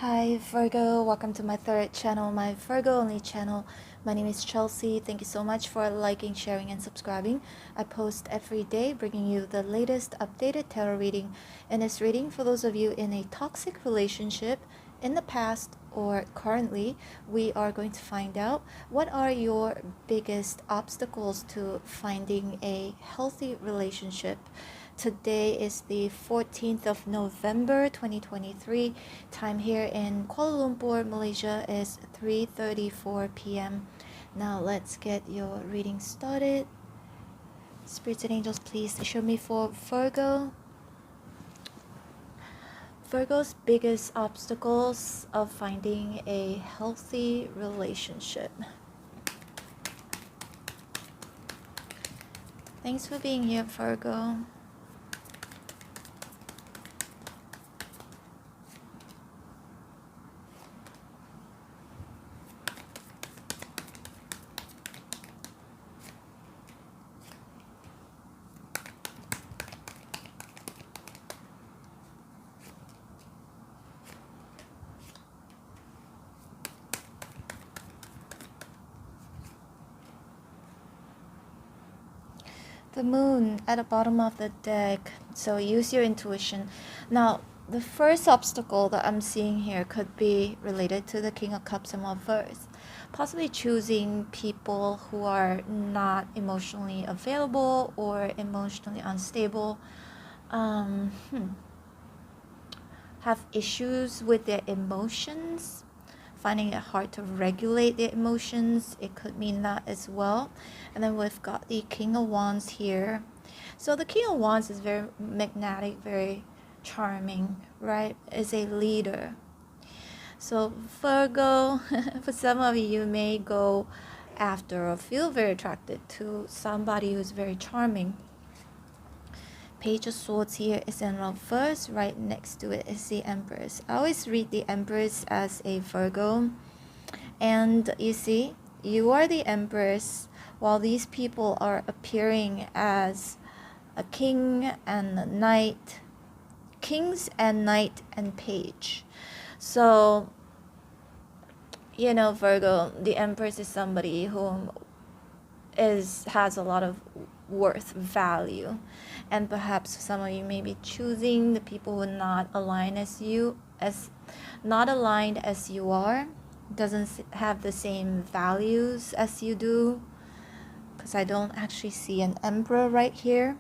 Hi Virgo, welcome to my third channel, my Virgo Only channel. My name is Chelsea. Thank you so much for liking, sharing, and subscribing. I post every day bringing you the latest updated tarot reading. In this reading, for those of you in a toxic relationship in the past or currently, we are going to find out what are your biggest obstacles to finding a healthy relationship. Today is the 14th of November 2023. Time here in Kuala Lumpur, Malaysia is 3:34 p.m. Now let's get your reading started. Spirits and angels, please show me for Virgo. Virgo's biggest obstacles of finding a healthy relationship. Thanks for being here, Virgo. The moon at the bottom of the deck, so use your intuition. Now, the first obstacle that I'm seeing here could be related to the King of Cups and Reverse. Possibly choosing people who are not emotionally available or emotionally unstable. Have issues with their emotions, finding it hard to regulate their emotions. It could mean that as well. And then we've got the King of Wands here. So the King of Wands is very magnetic, very charming, right? Is a leader. So Virgo, for some of you may go after or feel very attracted to somebody who's very charming. Page of Swords here is in reverse. Right next to it is the Empress. I always read the Empress as a Virgo. And you see, you are the Empress while these people are appearing as a king and a knight. Kings and knight and page. So, you know, Virgo, the Empress is somebody who has a lot of worth, value, and perhaps some of you may be choosing the people who are not aligned as you are, doesn't have the same values as you do, because I don't actually see an Emperor right here.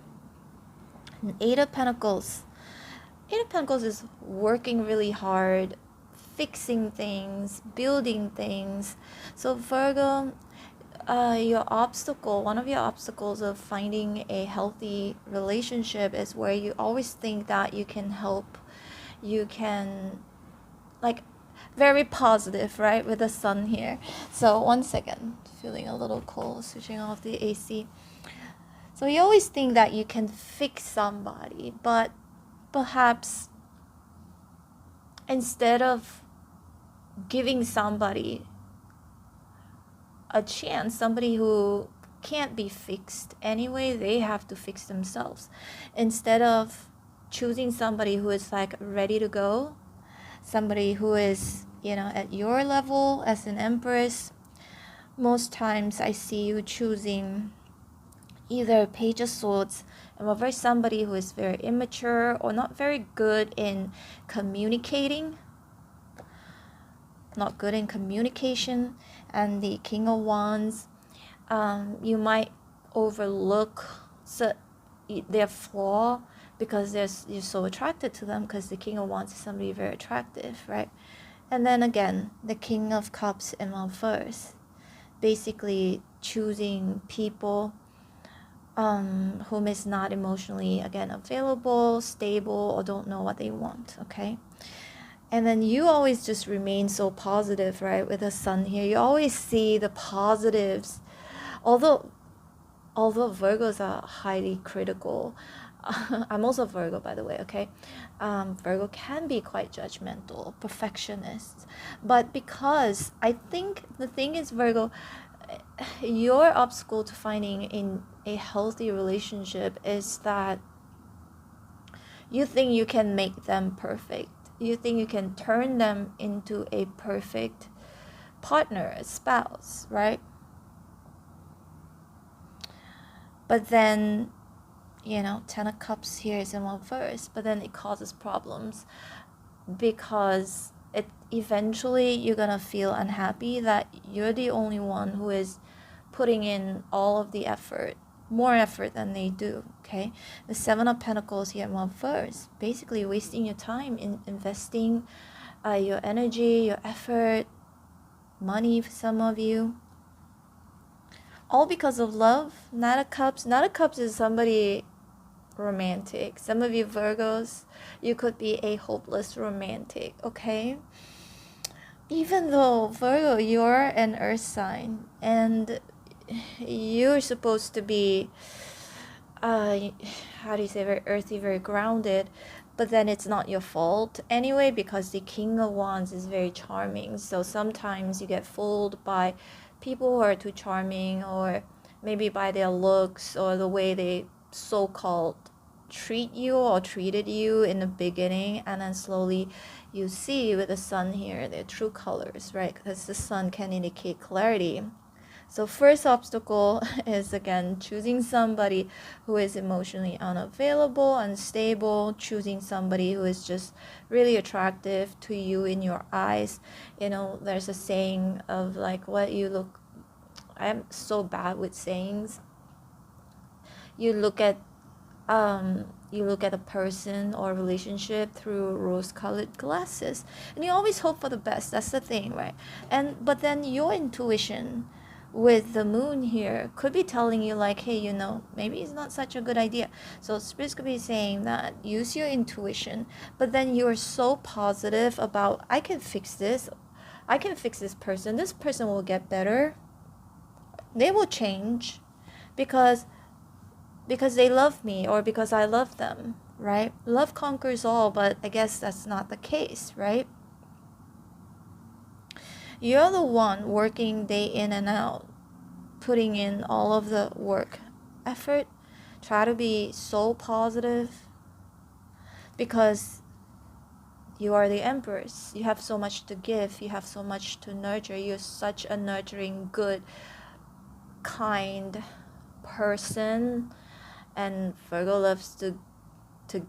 An Eight of Pentacles is working really hard, fixing things, building things. So Virgo, one of your obstacles of finding a healthy relationship is where you always think that you can help, you can, like, very positive, right, with the sun here. So 1 second, feeling a little cold, switching off the AC. So you always think that you can fix somebody, but perhaps instead of giving somebody a chance, somebody who can't be fixed anyway, they have to fix themselves. Instead of choosing somebody who is like ready to go, somebody who is, you know, at your level as an Empress, most times I see you choosing either Page of Swords and reverse, somebody who is very immature or not very good in communicating, not good in communication. And the King of Wands, you might overlook their flaw because you're so attracted to them, because the King of Wands is somebody very attractive, right? And then again, the King of Cups in reverse, basically choosing people whom is not emotionally, again, available, stable, or don't know what they want, okay? And then you always just remain so positive, right? With the sun here, you always see the positives. Although Virgos are highly critical, I'm also Virgo, by the way, okay? Virgo can be quite judgmental, perfectionist. But because I think the thing is, Virgo, your obstacle to finding in a healthy relationship is that you think you can make them perfect. you think you can turn them into a perfect partner, a spouse, right? But then, you know, Ten of Cups here is in reverse, but then it causes problems because it eventually you're gonna feel unhappy that you're the only one who is putting in all of the effort, more effort than they do. Okay, the Seven of Pentacles here in reverse, basically wasting your time in investing your energy, your effort, money for some of you, all because of love. Knight of Cups. Knight of Cups is somebody romantic. Some of you Virgos, you could be a hopeless romantic, okay? Even though Virgo, you're an earth sign and you're supposed to be how do you say, very earthy, very grounded, but then it's not your fault anyway, because the King of Wands is very charming. So sometimes you get fooled by people who are too charming, or maybe by their looks or the way they so-called treat you or treated you in the beginning, and then slowly you see with the sun here their true colors, right? Because the sun can indicate clarity. So first obstacle is, again, choosing somebody who is emotionally unavailable, unstable, choosing somebody who is just really attractive to you in your eyes. You know, there's a saying of like, what you look, I'm so bad with sayings. You look at a person or relationship through rose-colored glasses, and you always hope for the best. That's the thing, right? But then your intuition with the moon here could be telling you like, hey, you know, maybe it's not such a good idea. So spirits could be saying that use your intuition, but then you're so positive about, I can fix this person, this person will get better, they will change because they love me, or because I love them, right? Love conquers all, but I guess that's not the case, right? You're the one working day in and out, putting in all of the work, effort, try to be so positive, because you are the Empress. You have so much to give, you have so much to nurture. You're such a nurturing, good, kind person. And Virgo loves to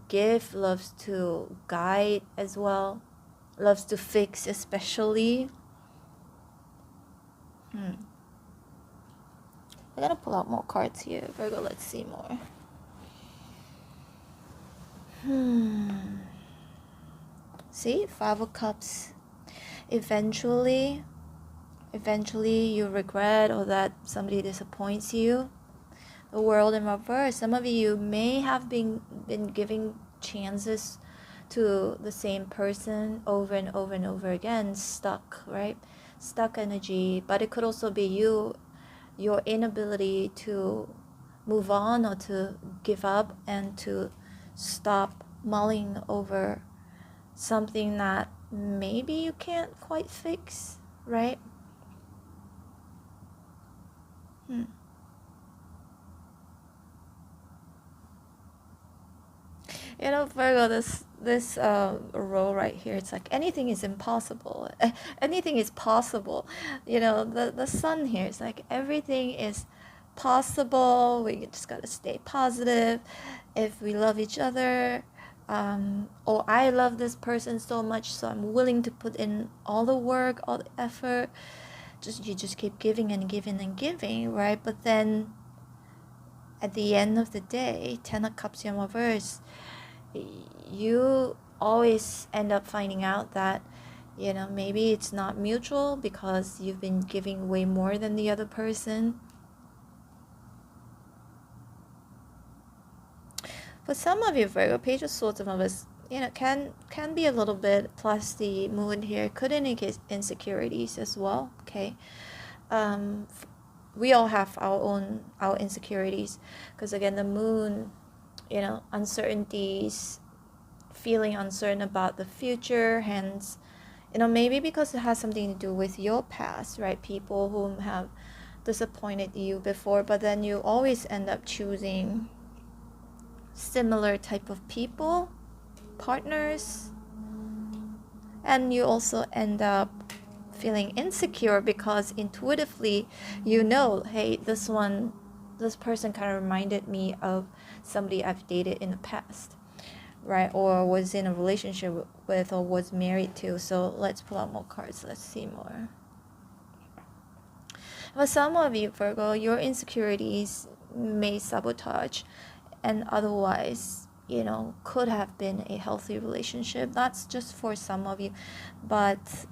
give, loves to guide as well, loves to fix especially. I gotta pull out more cards here. Virgo, let's see more. See, Five of Cups. Eventually you regret, or that somebody disappoints you. The World in reverse. Some of you may have been giving chances to the same person over and over and over again, stuck, right? Stuck energy. But it could also be your inability to move on, or to give up, and to stop mulling over something that maybe you can't quite fix, right? You know, Virgo, this role right here, it's like anything is impossible. Anything is possible. You know, the sun here is like everything is possible. We just gotta stay positive. If we love each other, or I love this person so much, so I'm willing to put in all the work, all the effort. You just keep giving and giving and giving, right? But then at the end of the day, Ten of Cups in reverse, you always end up finding out that, you know, maybe it's not mutual because you've been giving way more than the other person. For some of you, Virgo, Page of Swords of us, you know, can be a little bit, plus the moon here could indicate insecurities as well, okay? We all have our insecurities, because again, the moon, you know, uncertainties, feeling uncertain about the future, hence, you know, maybe because it has something to do with your past, right? People who have disappointed you before, but then you always end up choosing similar type of people, partners, And you also end up feeling insecure because intuitively you know, hey, this person kind of reminded me of somebody I've dated in the past, right? Or was in a relationship with, or was married to. So let's pull out more cards. Let's see more. For some of you, Virgo, your insecurities may sabotage and otherwise, could have been a healthy relationship. That's just for some of you. But,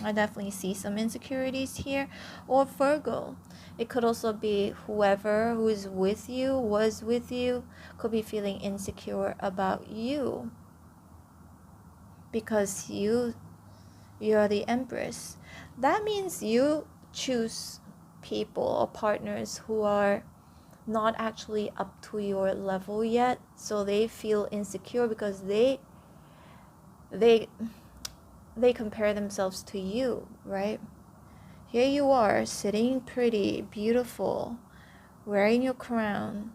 I definitely see some insecurities here. Or Virgo, it could also be whoever who is with you, was with you, could be feeling insecure about you because you're the Empress. That means you choose people or partners who are not actually up to your level yet, so they feel insecure because they compare themselves to you, right? Here you are, sitting pretty, beautiful, wearing your crown,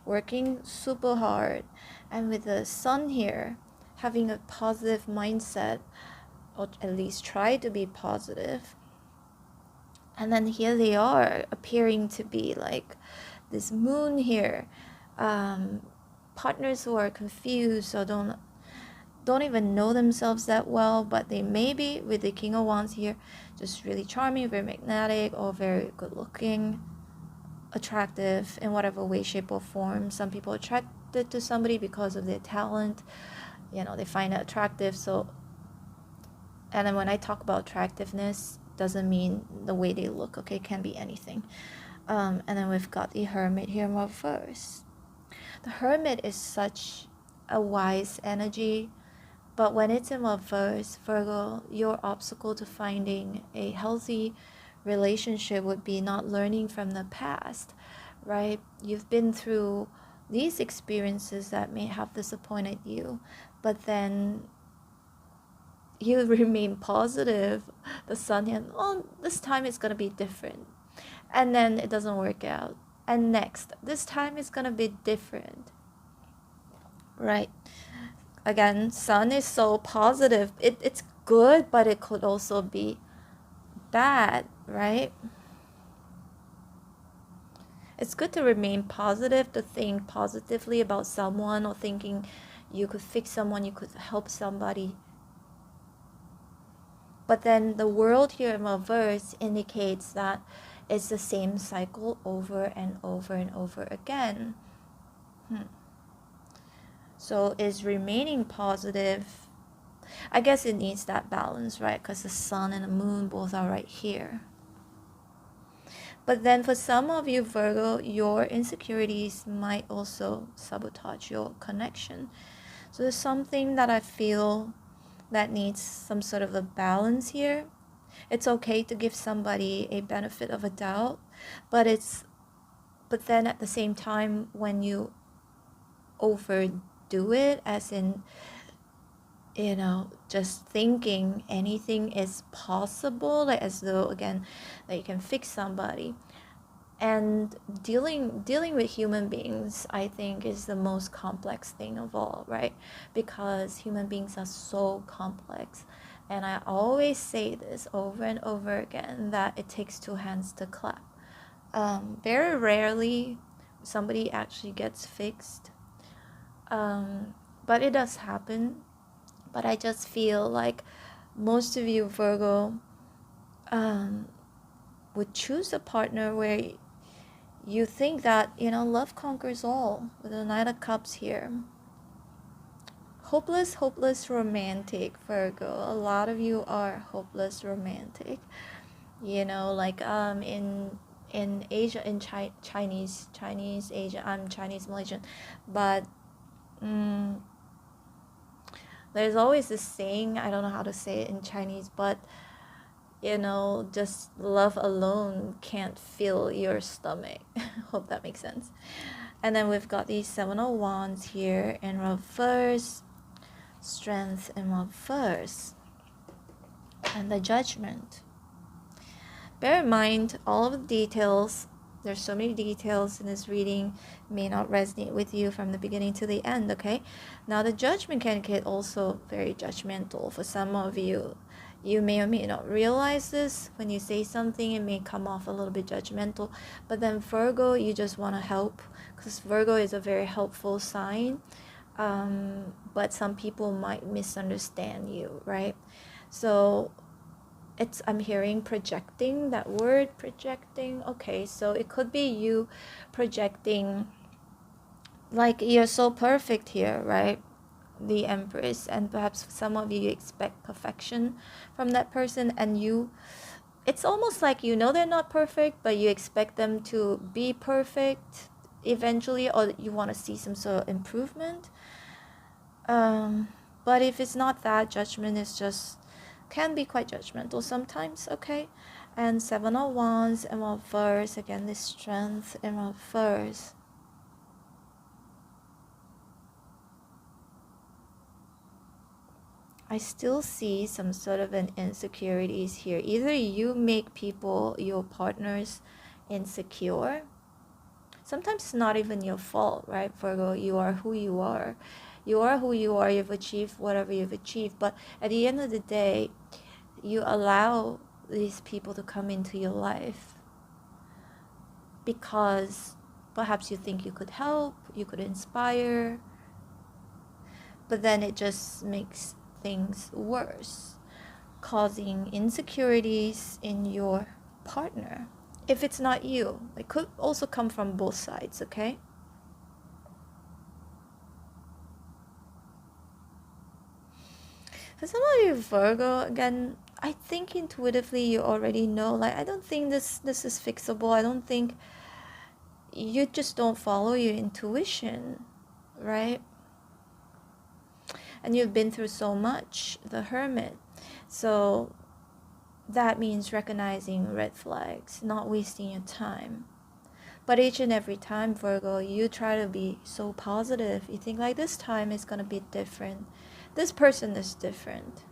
working super hard, and with the sun here, having a positive mindset, or at least try to be positive. And then here they are, appearing to be like this moon here. Partners who are confused or don't even know themselves that well, but they may be, with the King of Wands here, just really charming, very magnetic, or very good looking, attractive in whatever way, shape, or form. Some people are attracted to somebody because of their talent, they find it attractive. So, and then when I talk about attractiveness, doesn't mean the way they look, okay? It can be anything. And then we've got the Hermit here in reverse. The Hermit is such a wise energy, but when it's in reverse, Virgo, your obstacle to finding a healthy relationship would be not learning from the past, right? You've been through these experiences that may have disappointed you, but then you remain positive. The sun here, this time it's going to be different. And then it doesn't work out. And next, this time it's going to be different, right? Again, sun is so positive. It's good, but it could also be bad, right? It's good to remain positive, to think positively about someone, or thinking you could fix someone, you could help somebody. But then the world here in reverse indicates that it's the same cycle over and over and over again. So is remaining positive, I guess it needs that balance, right? Because the sun and the moon both are right here. But then for some of you, Virgo, your insecurities might also sabotage your connection. So there's something that I feel that needs some sort of a balance here. It's okay to give somebody a benefit of a doubt, but then at the same time, when you overdo it, as in, just thinking anything is possible, like as though, again, that you can fix somebody. And dealing with human beings, I think, is the most complex thing of all, right? Because human beings are so complex. And I always say this over and over again, that it takes two hands to clap. Very rarely somebody actually gets fixed. But it does happen. But I just feel like most of you, Virgo, would choose a partner where you think that, love conquers all, with the Knight of Cups here. Hopeless romantic, Virgo. A lot of you are hopeless romantic. Like in Asia, in Chinese Asia, I'm Chinese Malaysian, but there's always this saying, I don't know how to say it in Chinese, but just love alone can't fill your stomach. Hope that makes sense. And then we've got these Seven of Wands here in reverse, Strength in reverse, and the Judgment. Bear in mind, all of the details, There's so many details in this reading, may not resonate with you from the beginning to the end, okay? Now the Judgment can get also very judgmental for some of you. You may or may not realize this. When you say something, it may come off a little bit judgmental. But then Virgo, you just want to help, because Virgo is a very helpful sign. But some people might misunderstand you, right? So I'm hearing projecting, that word projecting. Okay, so it could be you projecting like you're so perfect here, right? The Empress, and perhaps some of you expect perfection from that person, and it's almost like they're not perfect, but you expect them to be perfect eventually, or you want to see some sort of improvement. But if it's not that, Judgment is just can be quite judgmental sometimes, okay? And 7 of Wands in reverse, again this Strength in reverse. I still see some sort of an insecurities here. Either you make people, your partners, insecure. Sometimes it's not even your fault, right, Virgo? You are who you are. You are who you are. You've achieved whatever you've achieved. But at the end of the day, you allow these people to come into your life because perhaps you think you could help, you could inspire, but then it just makes things worse, causing insecurities in your partner. If it's not you, it could also come from both sides, okay? For some of you, Virgo, again, I think intuitively you already know, like, I don't think this is fixable. I don't think, you just don't follow your intuition, right? And you've been through so much, the Hermit. So that means recognizing red flags, not wasting your time. But each and every time, Virgo, you try to be so positive. You think like, this time is going to be different. This person is different.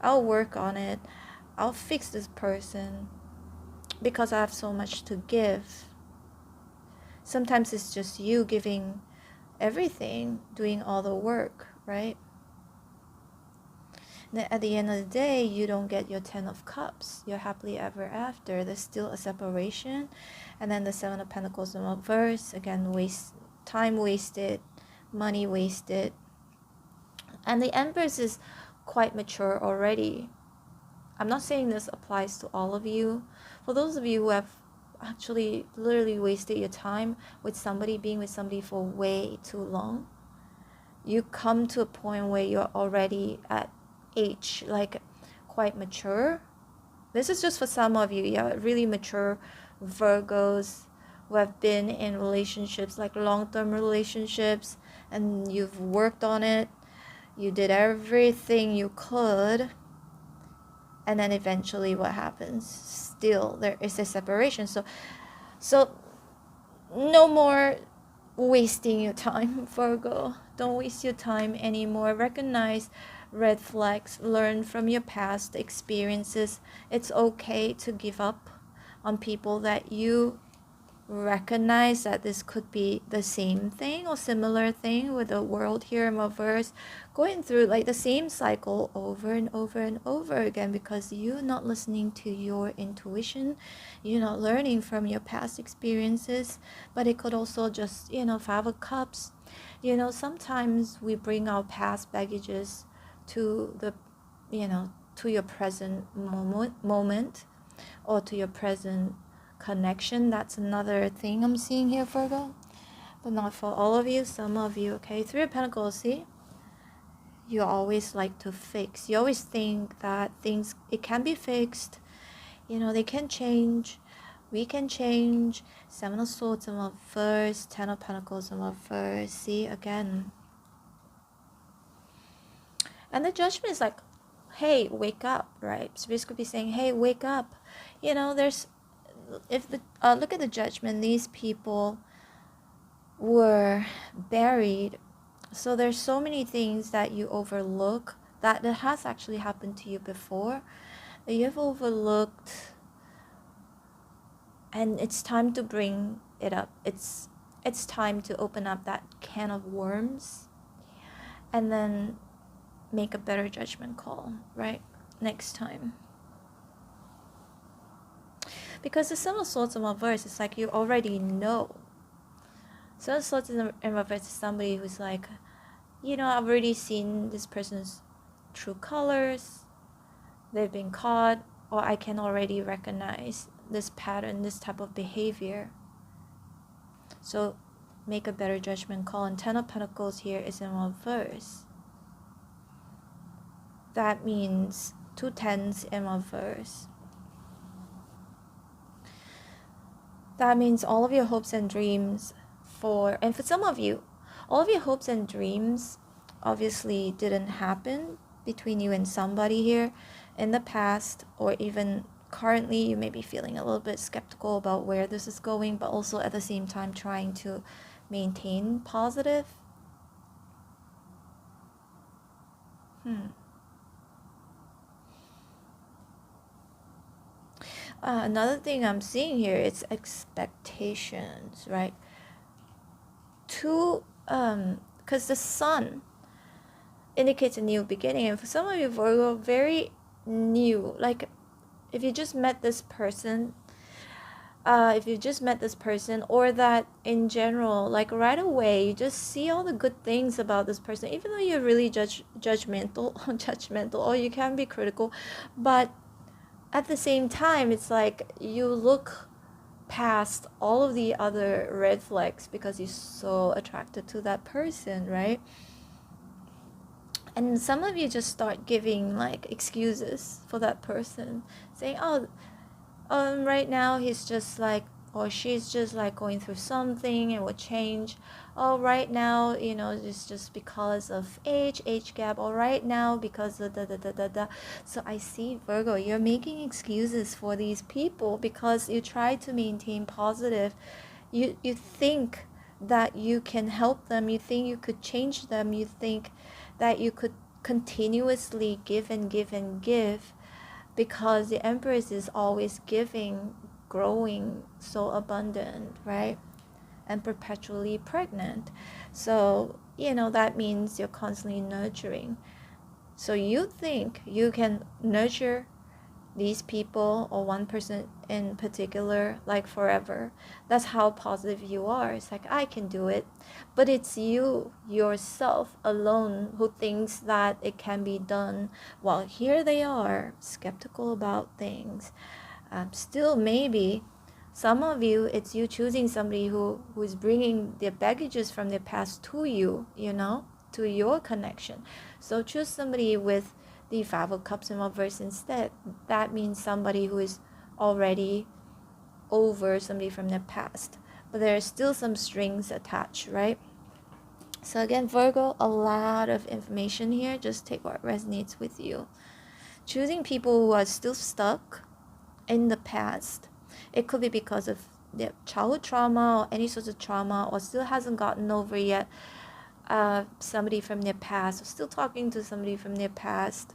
I'll work on it. I'll fix this person because I have so much to give. Sometimes it's just you giving everything, doing all the work, right? And at the end of the day, you don't get your 10 of Cups. You're happily ever after. There's still a separation. And then the 7 of Pentacles in reverse. Again, time wasted, money wasted. And the Empress is quite mature already. I'm not saying this applies to all of you. For those of you who have actually literally wasted your time with somebody, being with somebody for way too long, you come to a point where you're already at age, like, quite mature. This is just for some of you, yeah, really mature Virgos who have been in relationships, like long-term relationships, and you've worked on it. You did everything you could, and then eventually what happens? Still there is a separation. So no more wasting your time, Virgo. Don't waste your time anymore. Recognize red flags. Learn from your past experiences. It's okay to give up on people that you recognize that this could be the same thing or similar thing with the world here in reverse, going through like the same cycle over and over and over again, because you're not listening to your intuition, you're not learning from your past experiences. But it could also just, 5 of Cups, sometimes we bring our past baggages to the, to your present moment or to your present connection. That's another thing I'm seeing here, Virgo, but not for all of you. Some of you, okay? 3 of Pentacles, see, you always like to fix. You always think that things, it can be fixed, they can change, we can change. 7 of Swords in reverse, 10 of Pentacles in reverse. See, again, and the Judgment is like, hey, wake up, right? Spirit could be saying, hey, wake up. There's, if the look at the Judgment, these people were buried, so there's so many things that you overlook that has actually happened to you before, that you have overlooked And it's time to bring it up. It's time to open up that can of worms and then make a better judgment call, right? Next time. Because the Seven of Swords in reverse is like you already know. Seven of Swords in reverse is somebody who's like, you know, I've already seen this person's true colors. They've been caught, or I can already recognize this pattern, this type of behavior. So make a better judgment call. And Ten of Pentacles here is in reverse. That means 2 tens in reverse. That means all of your hopes and dreams for some of you, all of your hopes and dreams obviously didn't happen between you and somebody here in the past, or even currently you may be feeling a little bit skeptical about where this is going, but also at the same time trying to maintain positive. Another thing I'm seeing here is expectations, right? Because the sun indicates a new beginning, and for some of you, Virgo, very new. Like if you just met this person, or that in general, like right away you just see all the good things about this person, even though you're really judgmental, or you can be critical, but at the same time it's like you look past all of the other red flags because you're so attracted to that person, right? And some of you just start giving like excuses for that person, saying, oh, right now he's just like, or she's just like going through something and will change. Oh, right now, you know, it's just because of age gap, or right now because of da. So I see, Virgo, you're making excuses for these people because you try to maintain positive. You think that you can help them, you think you could change them, you think that you could continuously give and give and give, because the Empress is always giving, growing, so abundant, right? And perpetually pregnant. So, you know, that means you're constantly nurturing. So you think you can nurture these people, or one person in particular, like forever. That's how positive you are. It's like, I can do it. But it's you yourself alone who thinks that it can be done, while here they are skeptical about things. Still, maybe some of you, it's you choosing somebody who is bringing their baggages from their past to you, you know, to your connection. So choose somebody with the Five of Cups in reverse instead. That means somebody who is already over somebody from their past, but there are still some strings attached, right? So again, Virgo, a lot of information here. Just take what resonates with you. Choosing people who are still stuck in the past. It could be because of their childhood trauma or any sort of trauma, or still hasn't gotten over yet somebody from their past, or still talking to somebody from their past.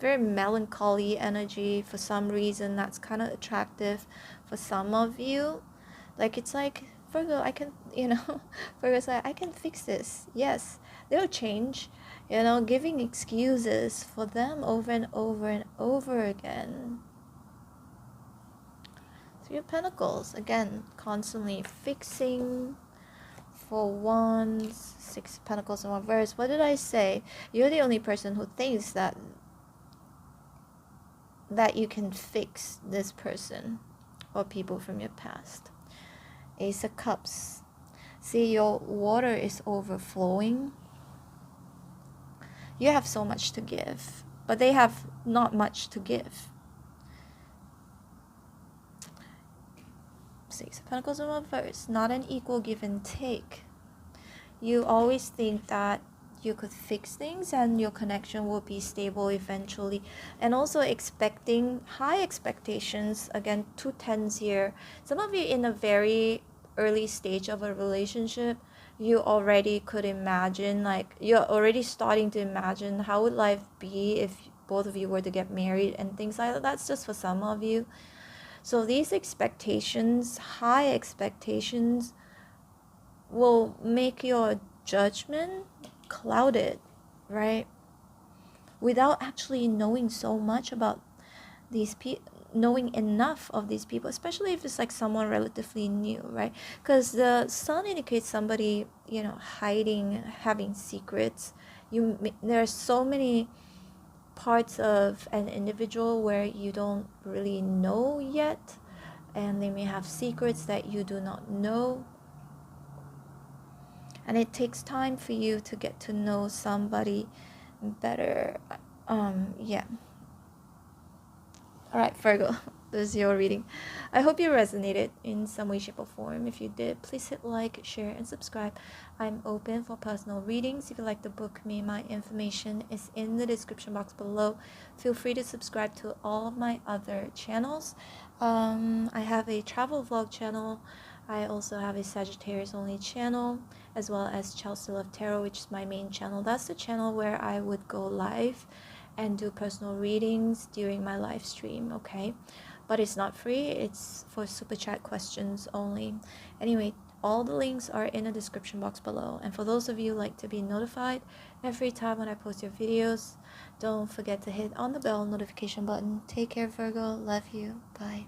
Very melancholy energy for some reason. That's kind of attractive for some of you. Like, it's like, Virgo, I can, you know, Virgo's like, I can fix this. Yes, they'll change, you know, giving excuses for them over and over and over again. Three of Pentacles, again, constantly fixing for Wands. Six of Pentacles in reverse. What did I say? You're the only person who thinks that you can fix this person or people from your past. Ace of Cups. See, your water is overflowing. You have so much to give, but they have not much to give. Six of Pentacles in reverse. Not an equal give and take. You always think that you could fix things and your connection will be stable eventually, and also expecting high expectations. Again, 2 tens here. Some of you in a very early stage of a relationship, you already could imagine, like you're already starting to imagine how would life be if both of you were to get married and things like that. That's just for some of you. So these expectations, high expectations, will make your judgment clouded, right? Without actually knowing so much about these people, knowing enough of these people, especially if it's like someone relatively new, right? Because the sun indicates somebody, hiding, having secrets. There are so many parts of an individual where you don't really know yet, and they may have secrets that you do not know, and it takes time for you to get to know somebody better. Yeah. All right, Virgo, this is your reading. I hope you resonated in some way, shape, or form. If you did, please hit like, share, and subscribe. I'm open for personal readings. If you'd like to book me, my information is in the description box below. Feel free to subscribe to all of my other channels. I have a travel vlog channel. I also have a Sagittarius Only channel, as well as Chelsea Love Tarot, which is my main channel. That's the channel where I would go live and do personal readings during my live stream, okay? But it's not free, it's for super chat questions only. Anyway, all the links are in the description box below. And for those of you who like to be notified every time when I post your videos, don't forget to hit on the bell notification button. Take care, Virgo. Love you. Bye.